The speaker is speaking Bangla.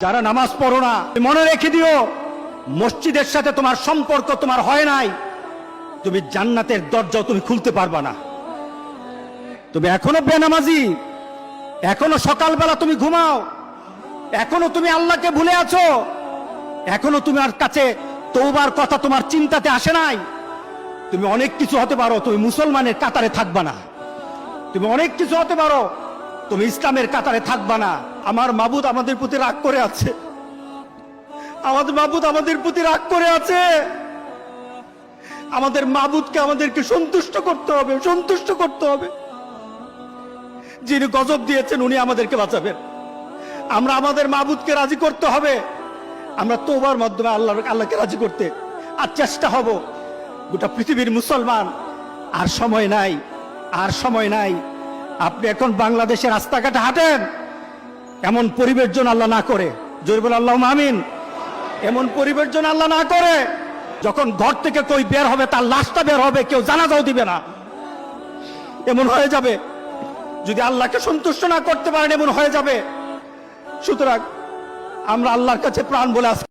যারা নামাজ পড়ো না, মনে রেখে দিও, মসজিদের সাথে তোমার সম্পর্ক তোমার হয় নাই, তুমি জান্নাতের দরজাও তুমি খুলতে পারবা না। তুমি এখনো বেনামাজি, এখনো সকালবেলা তুমি ঘুমাও, এখনো তুমি আল্লাহকে ভুলে আছো, এখনো তোমার কাছে তওবার কথা তোমার চিন্তাতে আসে নাই। তুমি অনেক কিছু হতে পারো, তুমি মুসলমানের কাতারে থাকবা না। তুমি অনেক কিছু হতে পারো, তুমি ইসলামের কাতারে থাকবা না। আমার মাবুদ আমাদের প্রতি রাগ করে আছে, আমাদের মাবুদ আমাদের প্রতি রাগ করে আছে। আমাদের মাবুদকে আমাদেরকে সন্তুষ্ট করতে হবে, সন্তুষ্ট করতে হবে। যিনি গজব দিয়েছেন উনি আমাদেরকে বাঁচাবেন। আমরা আমাদের মাবুদকে রাজি করতে হবে। আমরা তওবার মাধ্যমে আল্লাহকে রাজি করতে আর চেষ্টা হব। গোটা পৃথিবীর মুসলমান, আর সময় নাই, আর সময় নাই। আপনি এখন বাংলাদেশের রাস্তাঘাটে হাঁটেন, এমন পরিবেশ যেন আল্লাহ না করে, জোরে বলে আল্লাহুম্মা আমিন। এমন পরিবেশ যেন আল্লাহ না করে, যখন ঘর থেকে কই বের হবে তার লাশটা বের হবে, কেউ জানাজাও দিবে না। এমন হয়ে যাবে যদি আল্লাহকে সন্তুষ্ট না করতে পারেন, এমন হয়ে যাবে। সুতরাং আমরা আল্লাহর কাছে প্রাণ বলে